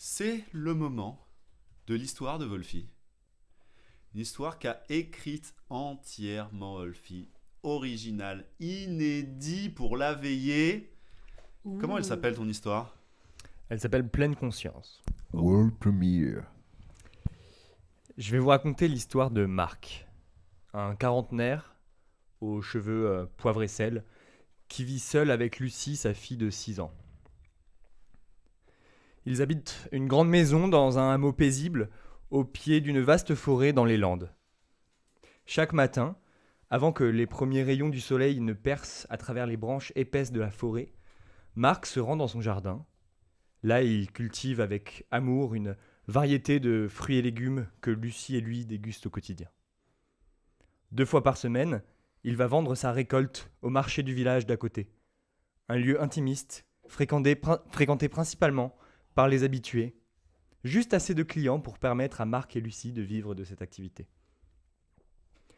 C'est le moment de l'histoire de Wolfie. Une histoire qu'a écrite entièrement Wolfie. Originale, inédit pour la veillée. Comment elle s'appelle ton histoire? Elle s'appelle Pleine Conscience. World Premiere. Je vais vous raconter l'histoire de Marc, un quarantenaire aux cheveux poivre et sel, qui vit seul avec Lucie, sa fille de 6 ans. Ils habitent une grande maison dans un hameau paisible, au pied d'une vaste forêt dans les Landes. Chaque matin, avant que les premiers rayons du soleil ne percent à travers les branches épaisses de la forêt, Marc se rend dans son jardin. Là, il cultive avec amour une variété de fruits et légumes que Lucie et lui dégustent au quotidien. 2 fois par semaine, il va vendre sa récolte au marché du village d'à côté. Un lieu intimiste, fréquenté principalement par les habitués, juste assez de clients pour permettre à Marc et Lucie de vivre de cette activité.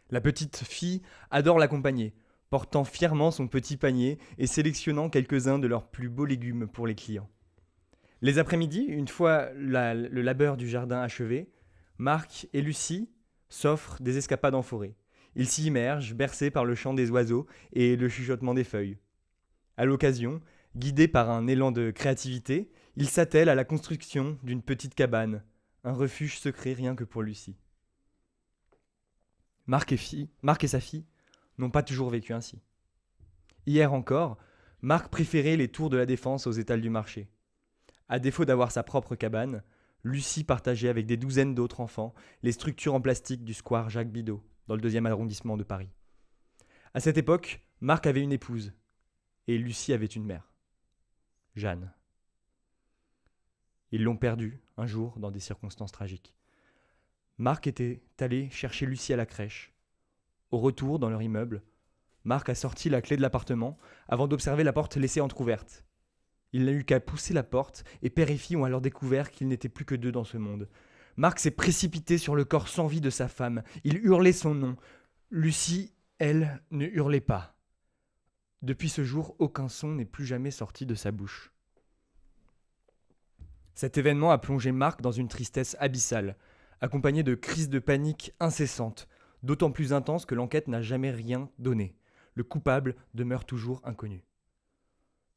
La petite fille adore l'accompagner, portant fièrement son petit panier et sélectionnant quelques-uns de leurs plus beaux légumes pour les clients. Les après-midi, une fois le labeur du jardin achevé, Marc et Lucie s'offrent des escapades en forêt. Ils s'y immergent, bercés par le chant des oiseaux et le chuchotement des feuilles. À l'occasion, guidés par un élan de créativité, ils s'attellent à la construction d'une petite cabane, un refuge secret rien que pour Lucie. Marc et sa fille n'ont pas toujours vécu ainsi. Hier encore, Marc préférait les tours de la Défense aux étals du marché. À défaut d'avoir sa propre cabane, Lucie partageait avec des douzaines d'autres enfants les structures en plastique du square Jacques Bidault, dans le 2e arrondissement de Paris. À cette époque, Marc avait une épouse et Lucie avait une mère, Jeanne. Ils l'ont perdue un jour dans des circonstances tragiques. Marc était allé chercher Lucie à la crèche. Au retour, dans leur immeuble, Marc a sorti la clé de l'appartement avant d'observer la porte laissée entrouverte. Il n'a eu qu'à pousser la porte et père et fille ont alors découvert qu'ils n'étaient plus que 2 dans ce monde. Marc s'est précipité sur le corps sans vie de sa femme. Il hurlait son nom. Lucie, elle, ne hurlait pas. Depuis ce jour, aucun son n'est plus jamais sorti de sa bouche. Cet événement a plongé Marc dans une tristesse abyssale, accompagnée de crises de panique incessantes, d'autant plus intenses que l'enquête n'a jamais rien donné. Le coupable demeure toujours inconnu.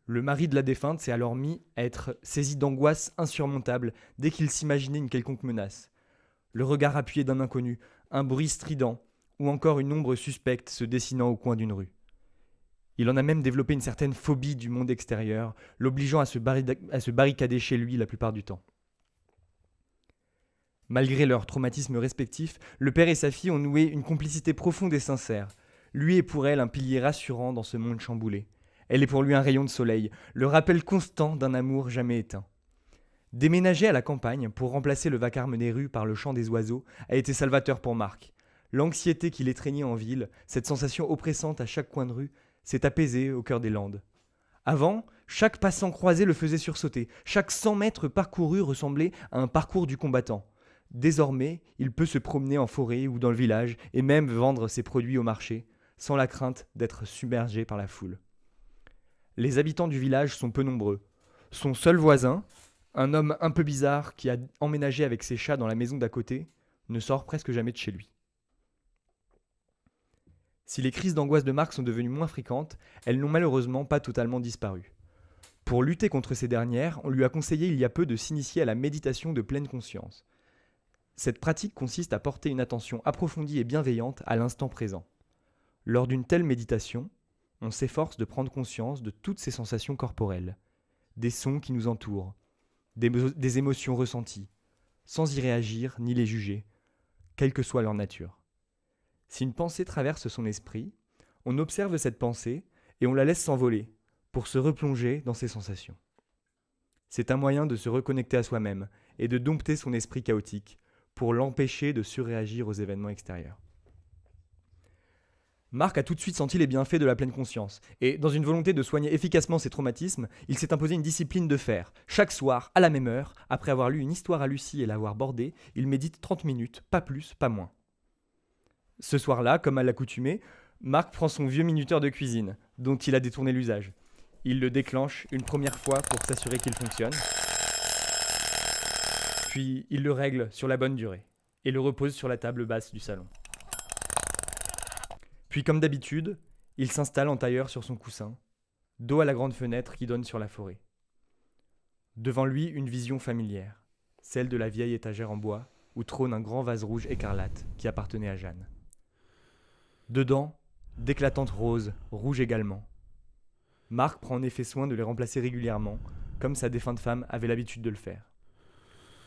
Le mari de la défunte s'est alors mis à être saisi d'angoisse insurmontable dès qu'il s'imaginait une quelconque menace. Le regard appuyé d'un inconnu, un bruit strident, ou encore une ombre suspecte se dessinant au coin d'une rue. Il en a même développé une certaine phobie du monde extérieur, l'obligeant à se barricader chez lui la plupart du temps. Malgré leurs traumatismes respectifs, le père et sa fille ont noué une complicité profonde et sincère. Lui est pour elle un pilier rassurant dans ce monde chamboulé. Elle est pour lui un rayon de soleil, le rappel constant d'un amour jamais éteint. Déménager à la campagne pour remplacer le vacarme des rues par le chant des oiseaux a été salvateur pour Marc. L'anxiété qui l'étreignait en ville, cette sensation oppressante à chaque coin de rue, s'est apaisée au cœur des Landes. Avant, chaque passant croisé le faisait sursauter. Chaque 100 mètres parcourus ressemblait à un parcours du combattant. Désormais, il peut se promener en forêt ou dans le village et même vendre ses produits au marché, sans la crainte d'être submergé par la foule. Les habitants du village sont peu nombreux. Son seul voisin, un homme un peu bizarre qui a emménagé avec ses chats dans la maison d'à côté, ne sort presque jamais de chez lui. Si les crises d'angoisse de Marc sont devenues moins fréquentes, elles n'ont malheureusement pas totalement disparu. Pour lutter contre ces dernières, on lui a conseillé il y a peu de s'initier à la méditation de pleine conscience. Cette pratique consiste à porter une attention approfondie et bienveillante à l'instant présent. Lors d'une telle méditation, on s'efforce de prendre conscience de toutes ces sensations corporelles, des sons qui nous entourent, des émotions ressenties, sans y réagir ni les juger, quelle que soit leur nature. Si une pensée traverse son esprit, on observe cette pensée et on la laisse s'envoler pour se replonger dans ses sensations. C'est un moyen de se reconnecter à soi-même et de dompter son esprit chaotique pour l'empêcher de surréagir aux événements extérieurs. Marc a tout de suite senti les bienfaits de la pleine conscience, et dans une volonté de soigner efficacement ses traumatismes, il s'est imposé une discipline de fer. Chaque soir, à la même heure, après avoir lu une histoire à Lucie et l'avoir bordée, il médite 30 minutes, pas plus, pas moins. Ce soir-là, comme à l'accoutumée, Marc prend son vieux minuteur de cuisine, dont il a détourné l'usage. Il le déclenche une première fois pour s'assurer qu'il fonctionne. Puis il le règle sur la bonne durée et le repose sur la table basse du salon. Puis comme d'habitude, il s'installe en tailleur sur son coussin, dos à la grande fenêtre qui donne sur la forêt. Devant lui, une vision familière, celle de la vieille étagère en bois où trône un grand vase rouge écarlate qui appartenait à Jeanne. Dedans, d'éclatantes roses, rouges également. Marc prend en effet soin de les remplacer régulièrement, comme sa défunte femme avait l'habitude de le faire.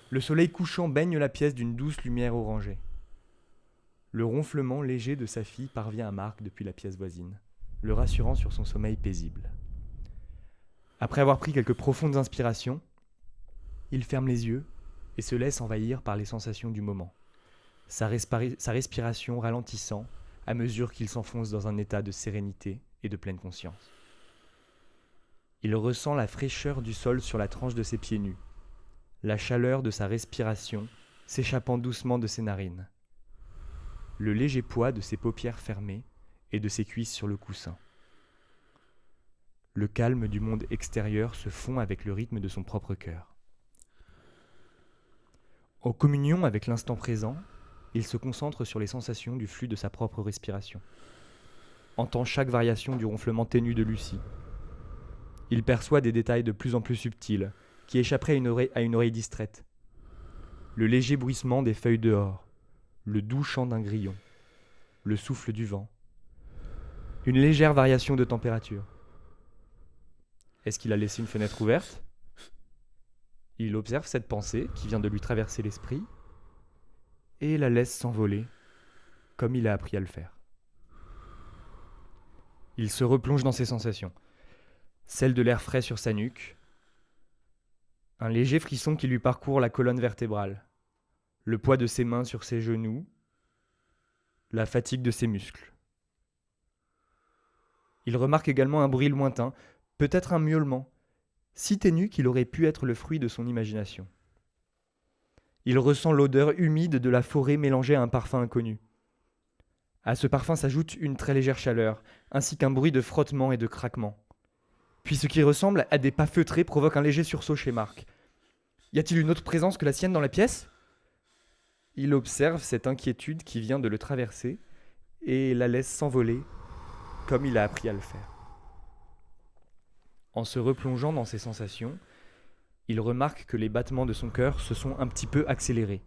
Le soleil couchant baigne la pièce d'une douce lumière orangée. Le ronflement léger de sa fille parvient à Marc depuis la pièce voisine, le rassurant sur son sommeil paisible. Après avoir pris quelques profondes inspirations, il ferme les yeux et se laisse envahir par les sensations du moment, sa respiration ralentissant à mesure qu'il s'enfonce dans un état de sérénité et de pleine conscience. Il ressent la fraîcheur du sol sur la tranche de ses pieds nus, la chaleur de sa respiration s'échappant doucement de ses narines, le léger poids de ses paupières fermées et de ses cuisses sur le coussin. Le calme du monde extérieur se fond avec le rythme de son propre cœur. En communion avec l'instant présent, il se concentre sur les sensations du flux de sa propre respiration. Entend chaque variation du ronflement ténu de Lucie. Il perçoit des détails de plus en plus subtils qui échapperaient à une oreille distraite. Le léger bruissement des feuilles dehors, le doux chant d'un grillon, le souffle du vent, une légère variation de température. Est-ce qu'il a laissé une fenêtre ouverte ? Il observe cette pensée qui vient de lui traverser l'esprit et la laisse s'envoler, comme il a appris à le faire. Il se replonge dans ses sensations, celle de l'air frais sur sa nuque, un léger frisson qui lui parcourt la colonne vertébrale, le poids de ses mains sur ses genoux, la fatigue de ses muscles. Il remarque également un bruit lointain, peut-être un miaulement, si ténu qu'il aurait pu être le fruit de son imagination. Il ressent l'odeur humide de la forêt mélangée à un parfum inconnu. À ce parfum s'ajoute une très légère chaleur, ainsi qu'un bruit de frottement et de craquement. Puis ce qui ressemble à des pas feutrés provoque un léger sursaut chez Marc. Y a-t-il une autre présence que la sienne dans la pièce ? Il observe cette inquiétude qui vient de le traverser et la laisse s'envoler comme il a appris à le faire. En se replongeant dans ses sensations, il remarque que les battements de son cœur se sont un petit peu accélérés.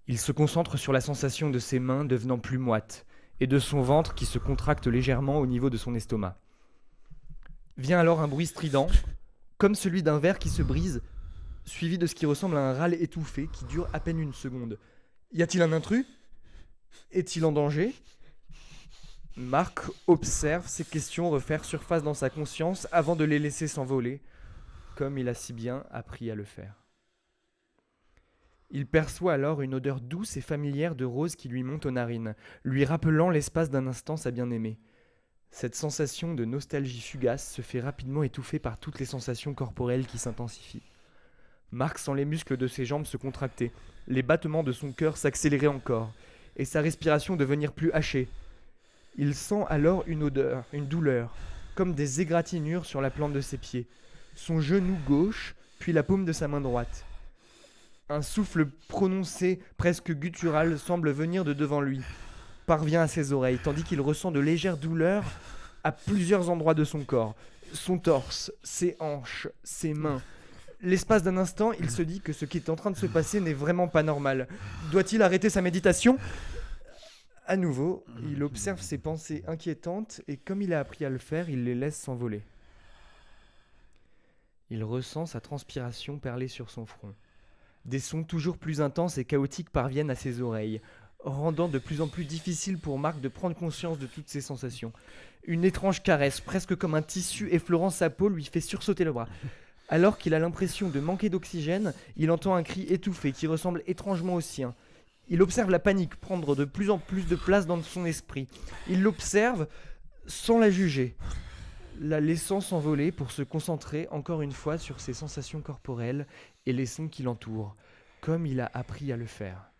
Il se concentre sur la sensation de ses mains devenant plus moites et de son ventre qui se contracte légèrement au niveau de son estomac. Vient alors un bruit strident, comme celui d'un verre qui se brise, suivi de ce qui ressemble à un râle étouffé qui dure à peine une seconde. Y a-t-il un intrus ? Est-il en danger ? Marc observe ces questions refaire surface dans sa conscience avant de les laisser s'envoler, comme il a si bien appris à le faire. Il perçoit alors une odeur douce et familière de rose qui lui monte aux narines, lui rappelant l'espace d'un instant sa bien-aimée. Cette sensation de nostalgie fugace se fait rapidement étouffer par toutes les sensations corporelles qui s'intensifient. Marc sent les muscles de ses jambes se contracter, les battements de son cœur s'accélérer encore, et sa respiration devenir plus hachée. Il sent alors une odeur, une douleur, comme des égratignures sur la plante de ses pieds, son genou gauche, puis la paume de sa main droite. Un souffle prononcé, presque guttural, semble venir de devant lui, parvient à ses oreilles, tandis qu'il ressent de légères douleurs à plusieurs endroits de son corps, son torse, ses hanches, ses mains. L'espace d'un instant, il se dit que ce qui est en train de se passer n'est vraiment pas normal. Doit-il arrêter sa méditation ? À nouveau, il observe ses pensées inquiétantes et comme il a appris à le faire, il les laisse s'envoler. Il ressent sa transpiration perler sur son front. Des sons toujours plus intenses et chaotiques parviennent à ses oreilles, rendant de plus en plus difficile pour Marc de prendre conscience de toutes ces sensations. Une étrange caresse, presque comme un tissu effleurant sa peau, lui fait sursauter le bras. Alors qu'il a l'impression de manquer d'oxygène, il entend un cri étouffé qui ressemble étrangement au sien. Il observe la panique prendre de plus en plus de place dans son esprit. Il l'observe sans la juger, la laissant s'envoler pour se concentrer encore une fois sur ses sensations corporelles et les sons qui l'entourent, comme il a appris à le faire.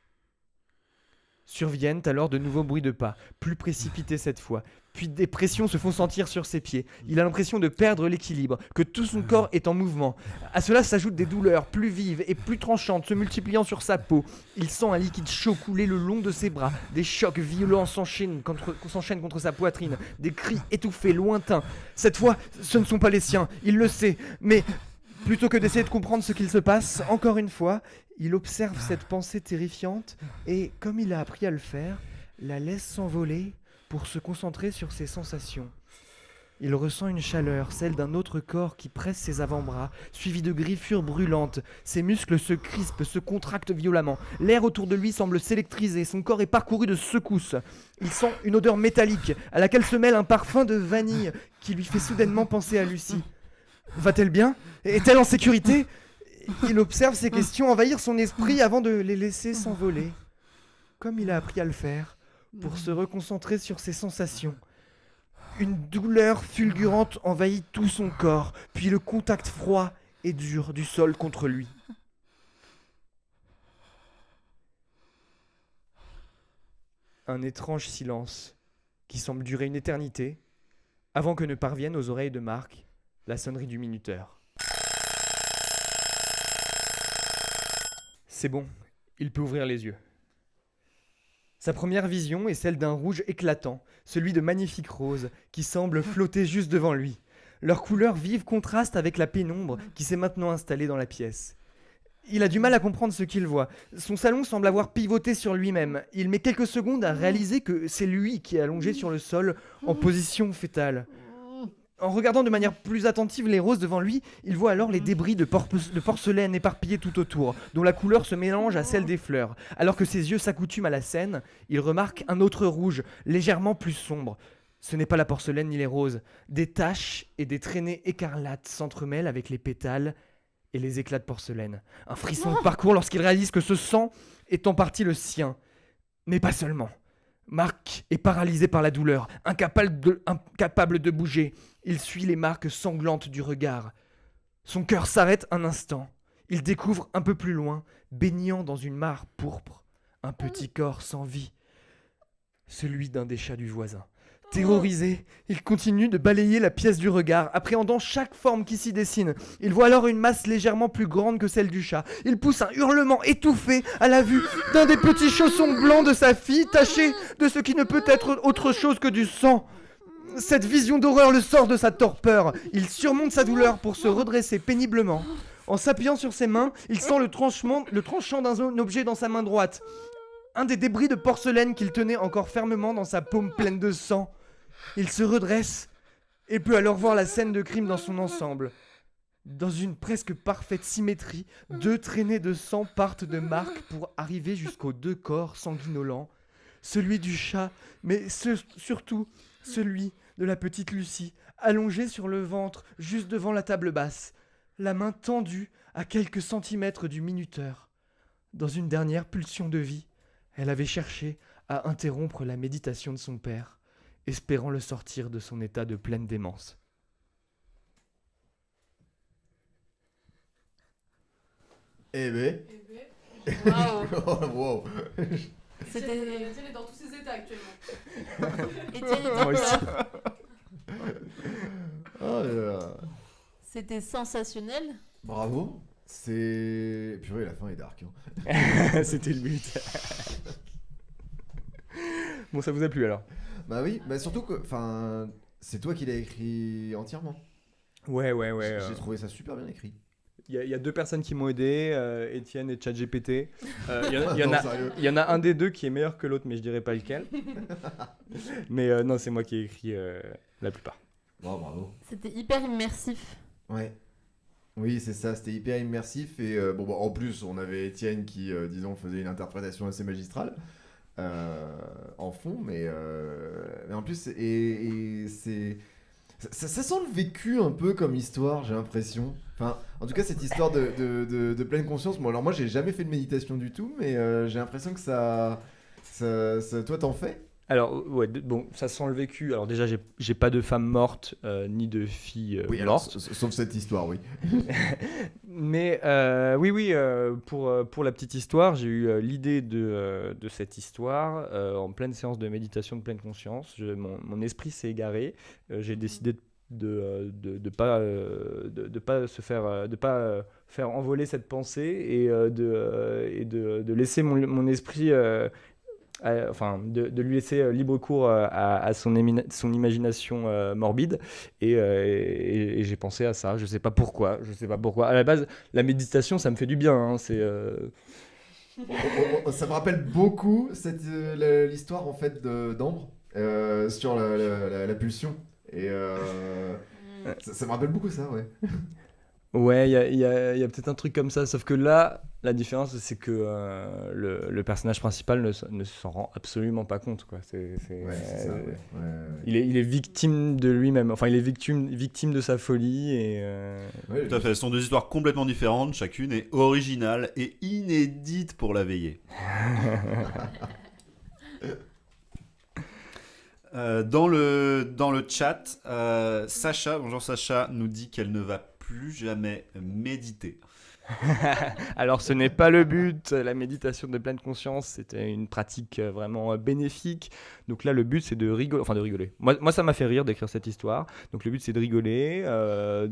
Surviennent alors de nouveaux bruits de pas, plus précipités cette fois, puis des pressions se font sentir sur ses pieds. Il a l'impression de perdre l'équilibre, que tout son corps est en mouvement. À cela s'ajoutent des douleurs plus vives et plus tranchantes se multipliant sur sa peau. Il sent un liquide chaud couler le long de ses bras. Des chocs violents s'enchaînent contre sa poitrine. Des cris étouffés, lointains. Cette fois, ce ne sont pas les siens, il le sait. Mais plutôt que d'essayer de comprendre ce qu'il se passe, encore une fois, il observe cette pensée terrifiante et, comme il a appris à le faire, la laisse s'envoler pour se concentrer sur ses sensations. Il ressent une chaleur, celle d'un autre corps qui presse ses avant-bras, suivi de griffures brûlantes. Ses muscles se crispent, se contractent violemment. L'air autour de lui semble s'électriser, son corps est parcouru de secousses. Il sent une odeur métallique, à laquelle se mêle un parfum de vanille qui lui fait soudainement penser à Lucie. Va-t-elle bien ? Est-elle en sécurité ? Il observe ces questions envahir son esprit avant de les laisser s'envoler, comme il a appris à le faire, pour se reconcentrer sur ses sensations. Une douleur fulgurante envahit tout son corps, puis le contact froid et dur du sol contre lui. Un étrange silence, qui semble durer une éternité, avant que ne parvienne aux oreilles de Marc la sonnerie du minuteur. C'est bon, il peut ouvrir les yeux. Sa première vision est celle d'un rouge éclatant, celui de magnifiques roses, qui semblent flotter juste devant lui. Leur couleur vive contraste avec la pénombre qui s'est maintenant installée dans la pièce. Il a du mal à comprendre ce qu'il voit. Son salon semble avoir pivoté sur lui-même. Il met quelques secondes à réaliser que c'est lui qui est allongé sur le sol en position fétale. En regardant de manière plus attentive les roses devant lui, il voit alors les débris de porcelaine éparpillés tout autour, dont la couleur se mélange à celle des fleurs. Alors que ses yeux s'accoutument à la scène, il remarque un autre rouge, légèrement plus sombre. Ce n'est pas la porcelaine ni les roses. Des taches et des traînées écarlates s'entremêlent avec les pétales et les éclats de porcelaine. Un frisson le parcourt lorsqu'il réalise que ce sang est en partie le sien. Mais pas seulement. Marc est paralysé par la douleur, incapable de bouger. Il suit les marques sanglantes du regard. Son cœur s'arrête un instant. Il découvre un peu plus loin, baignant dans une mare pourpre, un petit corps sans vie, celui d'un des chats du voisin. Terrorisé, il continue de balayer la pièce du regard, appréhendant chaque forme qui s'y dessine. Il voit alors une masse légèrement plus grande que celle du chat. Il pousse un hurlement étouffé à la vue d'un des petits chaussons blancs de sa fille, taché de ce qui ne peut être autre chose que du sang. Cette vision d'horreur le sort de sa torpeur. Il surmonte sa douleur pour se redresser péniblement. En s'appuyant sur ses mains, il sent le tranchant d'un objet dans sa main droite. Un des débris de porcelaine qu'il tenait encore fermement dans sa paume pleine de sang. Il se redresse et peut alors voir la scène de crime dans son ensemble. Dans une presque parfaite symétrie, 2 traînées de sang partent de Marc pour arriver jusqu'aux 2 corps sanguinolents. Celui du chat, mais surtout celui de la petite Lucie, allongée sur le ventre juste devant la table basse, la main tendue à quelques centimètres du minuteur. Dans une dernière pulsion de vie, elle avait cherché à interrompre la méditation de son père, espérant le sortir de son état de pleine démence. Eh ben. Waouh. Wow. C'était... Étienne est dans tous ses états actuellement. Étienne était Moi aussi. Oh là là. C'était sensationnel. Bravo. C'est. Purée, la fin est dark. Hein. C'était le but. Bon, ça vous a plu alors ? Bah oui, bah surtout que. Enfin. C'est toi qui l'as écrit entièrement. Ouais. J'ai trouvé ça super bien écrit. Il y a 2 personnes qui m'ont aidé, Étienne et ChatGPT. Il Non, sérieux. y en a un des 2 qui est meilleur que l'autre, mais je dirais pas lequel. Mais non, c'est moi qui ai écrit la plupart. Oh, bravo. C'était hyper immersif. Ouais. Oui, c'est ça, c'était hyper immersif. Et en plus, on avait Étienne qui, disons, faisait une interprétation assez magistrale en fond, mais en plus, et c'est. Ça sent le vécu un peu comme histoire, j'ai l'impression. Enfin, en tout cas, cette histoire de pleine conscience. Bon, alors moi, j'ai jamais fait de méditation du tout, mais j'ai l'impression que ça toi, t'en fais ? Alors, ouais, bon, ça sent le vécu. Alors déjà, j'ai pas de femme morte, ni de fille Oui, alors, morte. sauf cette histoire, oui. Mais oui, pour la petite histoire, j'ai eu l'idée de cette histoire en pleine séance de méditation de pleine conscience. Mon esprit s'est égaré. J'ai décidé de pas se faire de pas faire envoler cette pensée et de laisser mon esprit enfin de lui laisser libre cours à son imagination morbide et j'ai pensé à ça. Je sais pas pourquoi. À la base, la méditation, ça me fait du bien, hein, Ça me rappelle beaucoup l'histoire en fait d'Ambre sur la pulsion. Et ça me rappelle beaucoup ça, ouais. Ouais, il y a peut-être un truc comme ça, sauf que là, la différence, c'est que le personnage principal ne s'en rend absolument pas compte, quoi. Ouais, c'est ça, ouais. Il est victime de lui-même, enfin, il est victime de sa folie, et... Ouais, Tout à fait, ce sont deux histoires complètement différentes, chacune est originale et inédite pour la veillée. Dans le chat, Sacha, bonjour Sacha, nous dit qu'elle ne va plus jamais méditer. Alors, ce n'est pas le but. La méditation de pleine conscience, c'était une pratique vraiment bénéfique. Donc là, le but, c'est de rigoler. Enfin, de rigoler. Moi, ça m'a fait rire d'écrire cette histoire. Donc le but, c'est de rigoler, Elle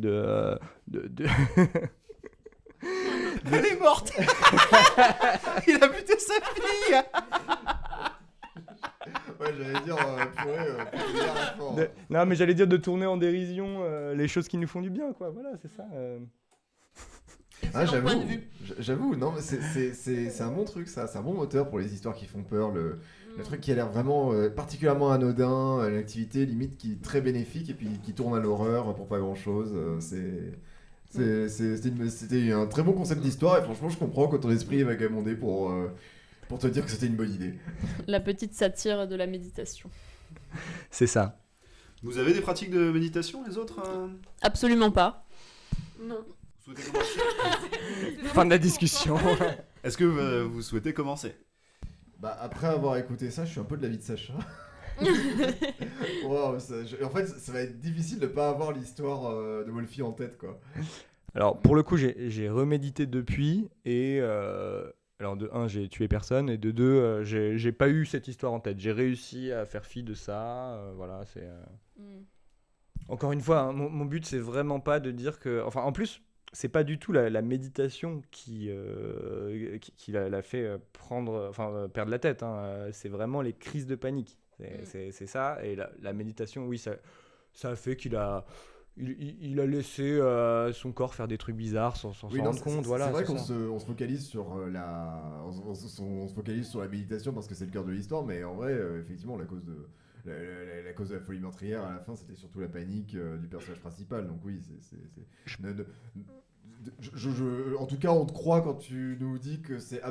est morte. Il a buté sa fille. Ouais, j'allais dire, purée, Non, mais j'allais dire de tourner en dérision les choses qui nous font du bien, quoi. Voilà, c'est ça. Ah, Excellent point de vue. j'avoue, non, mais c'est un bon truc, ça. C'est un bon moteur pour les histoires qui font peur. Le truc qui a l'air vraiment particulièrement anodin, l'activité limite qui est très bénéfique et puis qui tourne à l'horreur pour pas grand chose. C'était un très bon concept d'histoire et franchement, je comprends quand ton esprit est vagabondé pour te dire que c'était une bonne idée. La petite satire de la méditation. C'est ça. Vous avez des pratiques de méditation, les autres Absolument pas. Non. Vous souhaitez commencer Fin de la discussion. Est-ce que vous souhaitez commencer? Bah, après avoir écouté ça, je suis un peu de l'avis de Sacha. Wow, en fait, ça va être difficile de pas avoir l'histoire de Wolfie en tête, quoi. Alors, pour le coup, j'ai remédité depuis et... alors, de 1, j'ai tué personne et de 2, j'ai pas eu cette histoire en tête. J'ai réussi à faire fi de ça. Voilà, c'est... Encore une fois, hein, mon but, c'est vraiment pas de dire que... Enfin, en plus, c'est pas du tout la méditation qui l'a fait perdre la tête, hein. C'est vraiment les crises de panique. C'est ça. Et la méditation, oui, ça a fait qu'il a... Il a laissé son corps faire des trucs bizarres sans s'en rendre compte. Voilà, c'est vrai qu'on ça. on se focalise sur on se focalise sur la méditation parce que c'est le cœur de l'histoire, mais en vrai, effectivement, la cause de la folie meurtrière à la fin, c'était surtout la panique du personnage principal. Donc oui, en tout cas, on te croit quand tu nous dis que c'est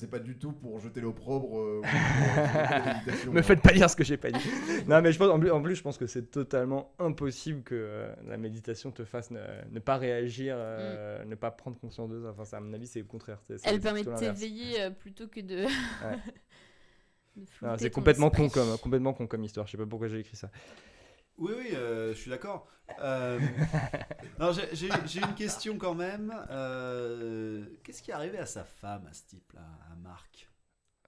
pas du tout pour jeter l'opprobre ou pour la méditation. Me faites pas dire ce que j'ai pas dit. Non, mais en plus, je pense que c'est totalement impossible que la méditation te fasse ne pas réagir, ne pas prendre conscience de ça. Enfin, à mon avis, c'est le contraire. Elle permet plutôt de l'inverse. t'éveiller plutôt que de. Ouais. de Non, flouter c'est ton complètement esprit. con comme histoire. Je sais pas pourquoi j'ai écrit ça. Oui, je suis d'accord. Non, j'ai une question quand même. Qu'est-ce qui est arrivé à sa femme, à ce type-là, à Marc?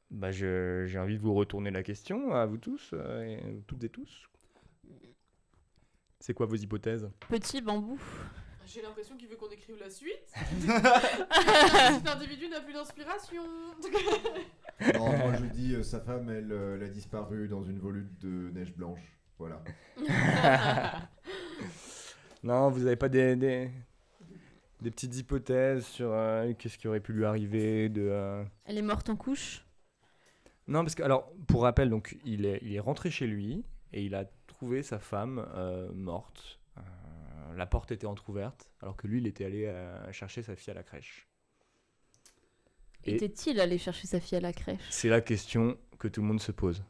Bah, j'ai envie de vous retourner la question à vous tous, toutes et tous. C'est quoi vos hypothèses? Petit bambou. J'ai l'impression qu'il veut qu'on écrive la suite. Cet individu n'a plus d'inspiration. Non, moi je dis sa femme, elle a disparu dans une volute de neige blanche. Voilà. Non, vous avez pas des petites hypothèses sur qu'est-ce qui aurait pu lui arriver Elle est morte en couche. Non, parce que, alors, pour rappel, donc, il est rentré chez lui et il a trouvé sa femme morte. La porte était entrouverte, alors que lui, il était allé chercher sa fille à la crèche. Et- Était-il allé chercher sa fille à la crèche? C'est la question que tout le monde se pose.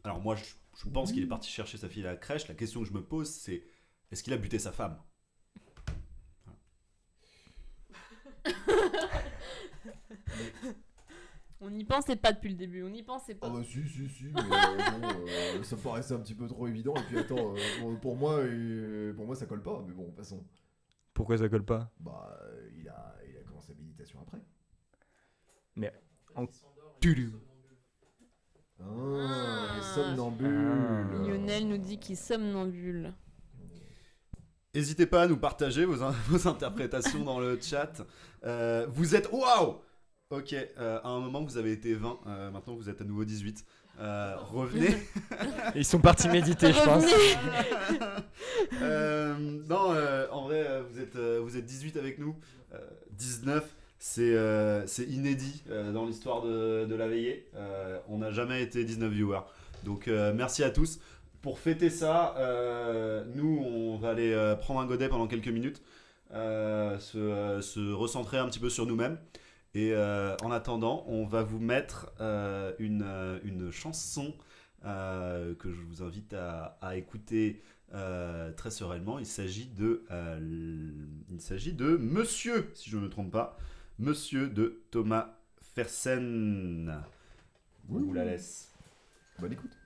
Alors moi, je pense qu'il est parti chercher sa fille à la crèche. La question que je me pose, c'est est-ce qu'il a buté sa femme? On n'y pensait pas depuis le début, on n'y pensait Ah pas. bah si, mais bon, ça me paraissait un petit peu trop évident. Et puis attends, pour moi ça colle pas. Mais bon, passons. Pourquoi ça colle pas? Bah, il a commencé la méditation après. En- Ah, les Ah. somnambules. Lionel nous dit qu'il somnambule. N'hésitez pas à nous partager vos interprétations dans le chat. Vous êtes... Waouh! Ok, à un moment vous avez été 20, maintenant vous êtes à nouveau 18. Revenez. Ils sont partis méditer, je pense. Non, en vrai, vous êtes 18 avec nous. 19, c'est inédit dans l'histoire de la veillée. On n'a jamais été 19 viewers. Donc merci à tous. Pour fêter ça, nous on va aller prendre un godet pendant quelques minutes, se recentrer un petit peu sur nous-mêmes. Et en attendant, on va vous mettre une chanson que je vous invite à écouter très sereinement. Il s'agit de Monsieur, si je ne me trompe pas, Monsieur de Thomas Fersen. On vous la laisse. Bonne écoute.